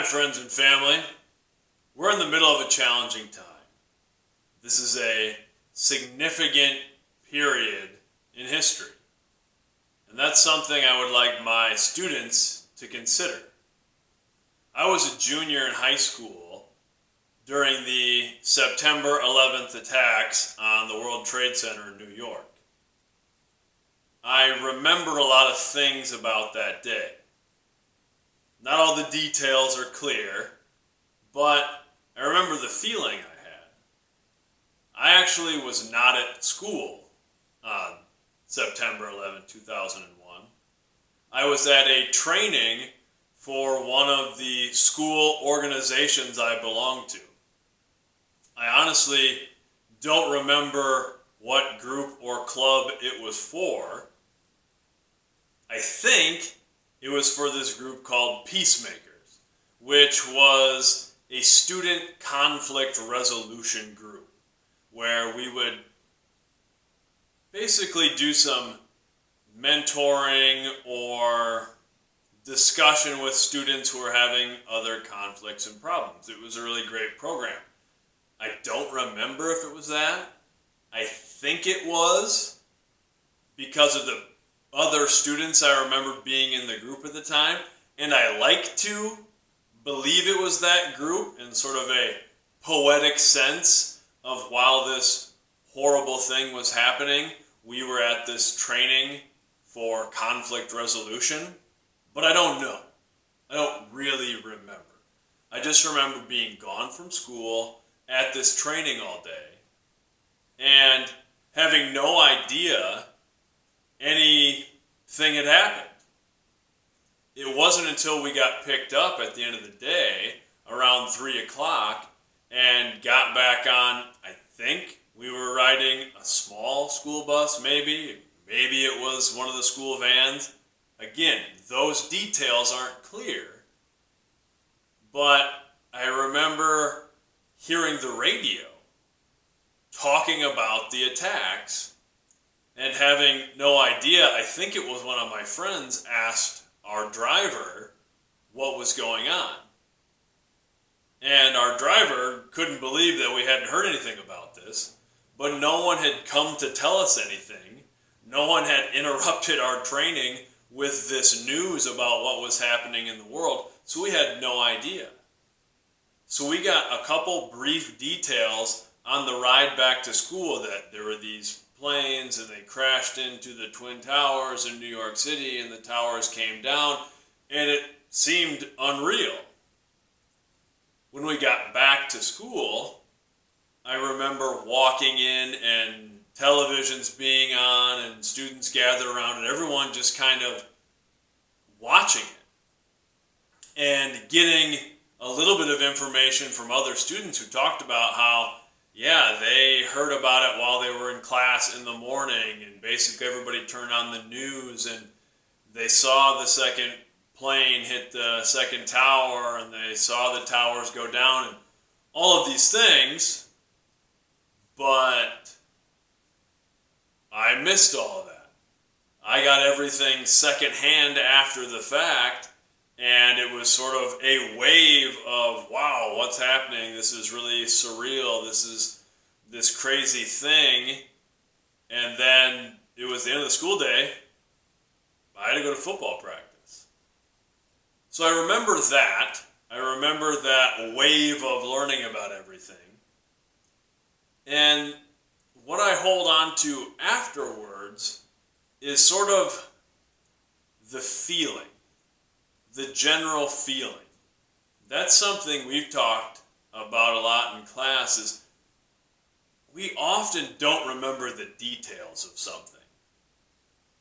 friends and family. We're in the middle of a challenging time. This is a significant period in history. And that's something I would like my students to consider. I was a junior in high school during the September 11th attacks on the World Trade Center in New York. I remember a lot of things about that day. Not all the details are clear, but I remember the feeling I had. I actually was not at school on September 11, 2001. I was at a training for one of the school organizations I belonged to. I honestly don't remember what group or club it was for. I think it was for this group called Peacemakers, which was a student conflict resolution group where we would basically do some mentoring or discussion with students who are having other conflicts and problems. It was a really great program. I don't remember if it was that. I think it was because of the other students I remember being in the group at the time, and I like to believe it was that group in sort of a poetic sense of while this horrible thing was happening, we were at this training for conflict resolution, but I don't know. I don't really remember. I just remember being gone from school at this training all day and having no idea anything had happened. It wasn't until we got picked up at the end of the day around 3 o'clock and got back on, I think we were riding a small school bus, maybe it was one of the school vans. Again, those details aren't clear, but I remember hearing the radio talking about the attacks and having no idea. I think it was one of my friends asked our driver what was going on. And our driver couldn't believe that we hadn't heard anything about this, but no one had come to tell us anything. No one had interrupted our training with this news about what was happening in the world, so we had no idea. So we got a couple brief details on the ride back to school that there were these planes and they crashed into the Twin Towers in New York City and the towers came down, and it seemed unreal. When we got back to school, I remember walking in and televisions being on and students gathered around and everyone just kind of watching it and getting a little bit of information from other students who talked about how, yeah, they heard about it while they were in class in the morning, and basically everybody turned on the news and they saw the second plane hit the second tower and they saw the towers go down and all of these things, but I missed all of that. I got everything secondhand after the fact, and it was sort of a wave of, wow, what's happening? This is really surreal. This is this crazy thing. And then it was the end of the school day. I had to go to football practice. So I remember that. I remember that wave of learning about everything. And what I hold on to afterwards is sort of the feeling. The general feeling. That's something we've talked about a lot in class, is we often don't remember the details of something.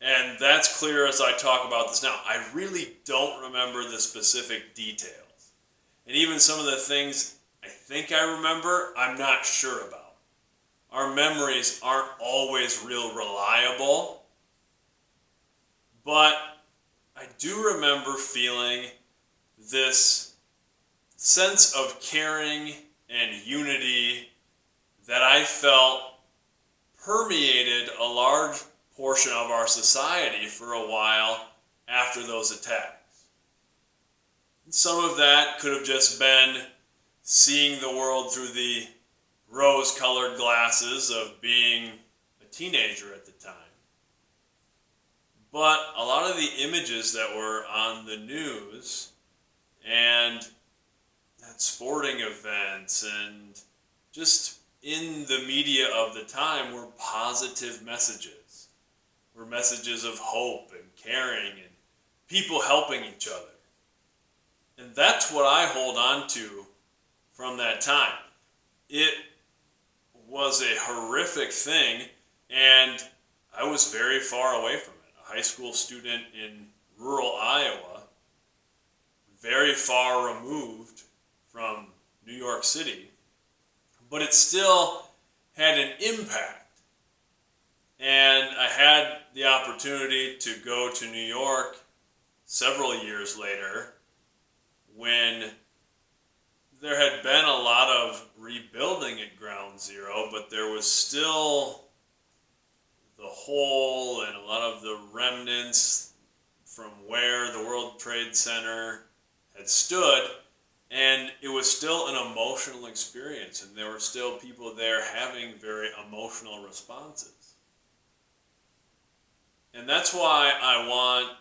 And that's clear as I talk about this now. I really don't remember the specific details. And even some of the things I think I remember, I'm not sure about. Our memories aren't always real reliable, but I do remember feeling this sense of caring and unity that I felt permeated a large portion of our society for a while after those attacks. Some of that could have just been seeing the world through the rose-colored glasses of being a teenager at the time. But a lot of the images that were on the news and at sporting events and just in the media of the time were positive messages. Were messages of hope and caring and people helping each other. And that's what I hold on to from that time. It was a horrific thing, and I was very far away from it. A high school student in rural Iowa, very far removed from New York City, but it still had an impact. And I had the opportunity to go to New York several years later when there had been a lot of rebuilding at Ground Zero, but there was still the hole and a lot of the remnants from where the World Trade Center had stood, and it was still an emotional experience, and there were still people there having very emotional responses. And that's why I want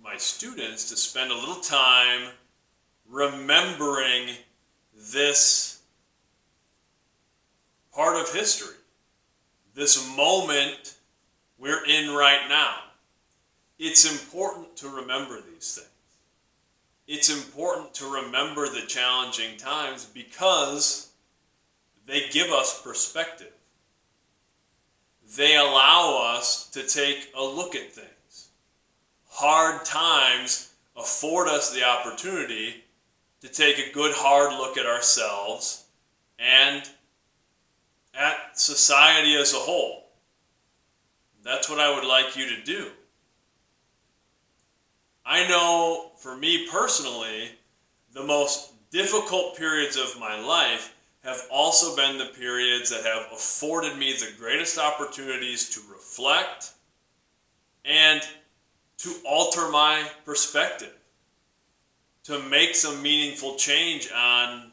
my students to spend a little time remembering this part of history, this moment we're in right now. It's important to remember these things. It's important to remember the challenging times because they give us perspective. They allow us to take a look at things. Hard times afford us the opportunity to take a good hard look at ourselves and at society as a whole. That's what I would like you to do. I know for me personally, the most difficult periods of my life have also been the periods that have afforded me the greatest opportunities to reflect and to alter my perspective, to make some meaningful change on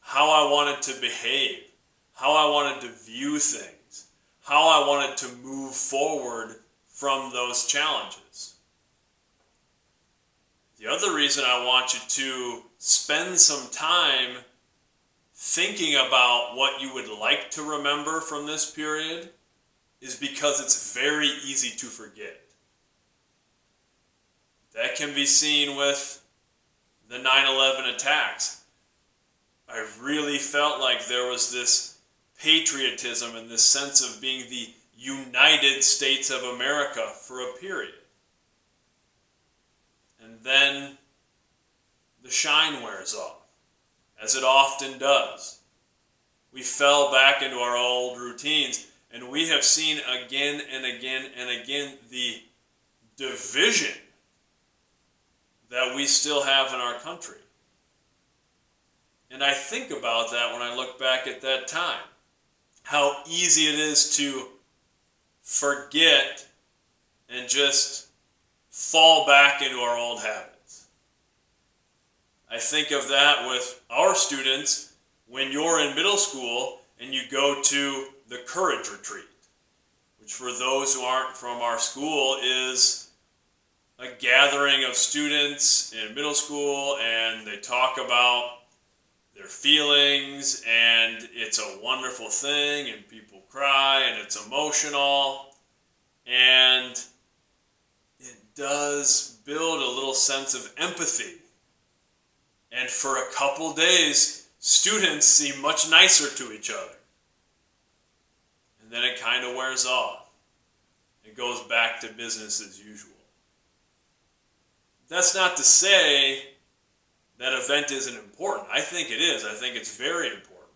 how I wanted to behave, how I wanted to view things, how I wanted to move forward from those challenges. The other reason I want you to spend some time thinking about what you would like to remember from this period is because it's very easy to forget. That can be seen with the 9/11 attacks. I really felt like there was this patriotism and this sense of being the United States of America for a period. And then the shine wears off, as it often does. We fell back into our old routines, and we have seen again and again and again the division that we still have in our country. And I think about that when I look back at that time. How easy it is to forget and just fall back into our old habits. I think of that with our students when you're in middle school and you go to the Courage Retreat, which for those who aren't from our school is a gathering of students in middle school, and they talk about their feelings, and it's a wonderful thing, and people cry, and it's emotional, and it does build a little sense of empathy. And for a couple days, students seem much nicer to each other. And then it kind of wears off. It goes back to business as usual. That's not to say that event isn't important. I think it is. I think it's very important.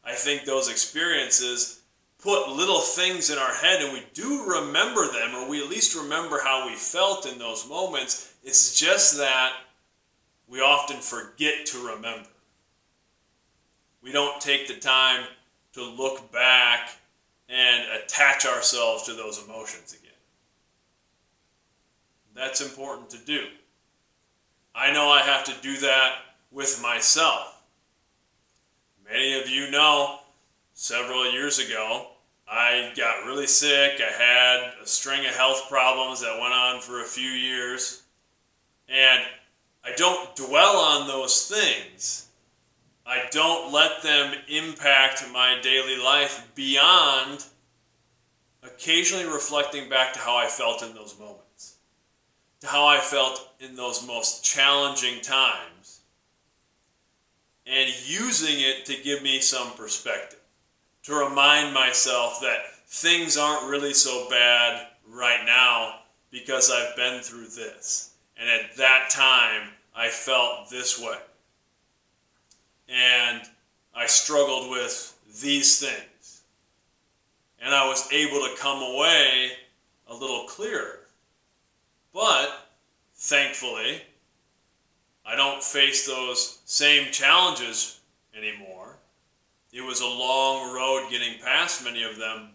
I think those experiences put little things in our head, and we do remember them, or we at least remember how we felt in those moments. It's just that we often forget to remember. We don't take the time to look back and attach ourselves to those emotions again. That's important to do. I I know I have to do that with myself. Many of you know, several years ago, I got really sick. I had a string of health problems that went on for a few years. And I don't dwell on those things. I don't let them impact my daily life beyond occasionally reflecting back to how I felt in those moments, to how I felt in those most challenging times, and using it to give me some perspective, to remind myself that things aren't really so bad right now because I've been through this. And at that time, I felt this way. And I struggled with these things. And I was able to come away a little clearer. But, thankfully, I don't face those same challenges anymore. It was a long road getting past many of them.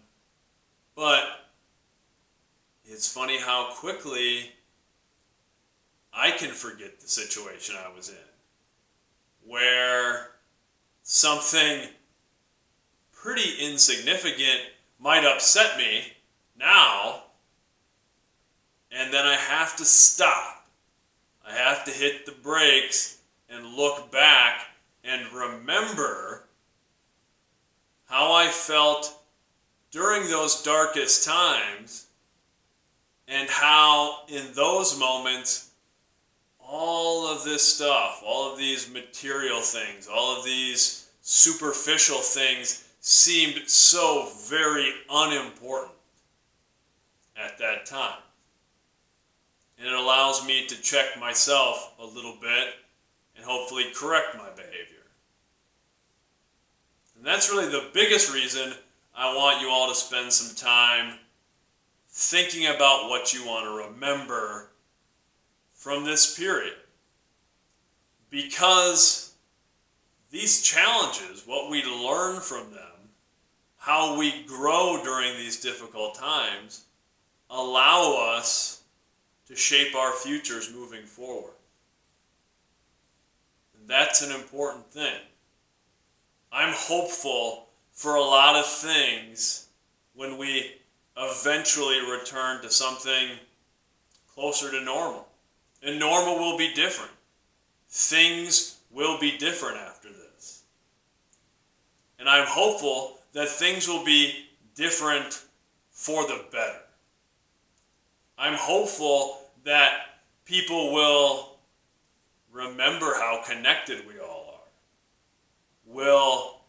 But it's funny how quickly I can forget the situation I was in, where something pretty insignificant might upset me now, and then I have to stop. I have to hit the brakes and look back and remember how I felt during those darkest times, and how in those moments all of this stuff, all of these material things, all of these superficial things seemed so very unimportant at that time. And it allows me to check myself a little bit and hopefully correct my behavior. And that's really the biggest reason I want you all to spend some time thinking about what you want to remember from this period. Because these challenges, what we learn from them, how we grow during these difficult times, allow us to shape our futures moving forward. And that's an important thing. I'm hopeful for a lot of things when we eventually return to something closer to normal. And normal will be different. Things will be different after this. And I'm hopeful that things will be different for the better. I'm hopeful that people will remember how connected we all are. Will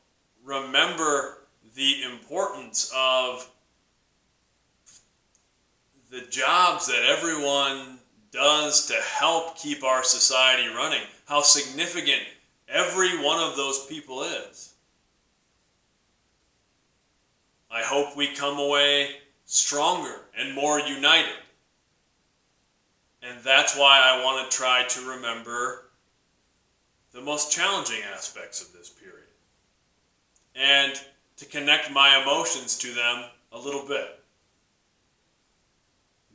remember the importance of the jobs that everyone does to help keep our society running, how significant every one of those people is. I hope we come away stronger and more united. And that's why I want to try to remember the most challenging aspects of this period, and to connect my emotions to them a little bit.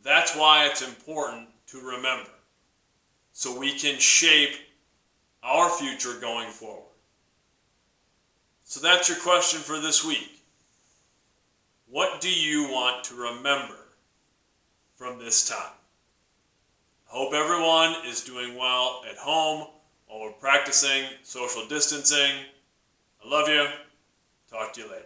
That's why it's important to remember, so we can shape our future going forward. So that's your question for this week. What do you want to remember from this time? I hope everyone is doing well at home while we're practicing social distancing. I love you. Talk to you later.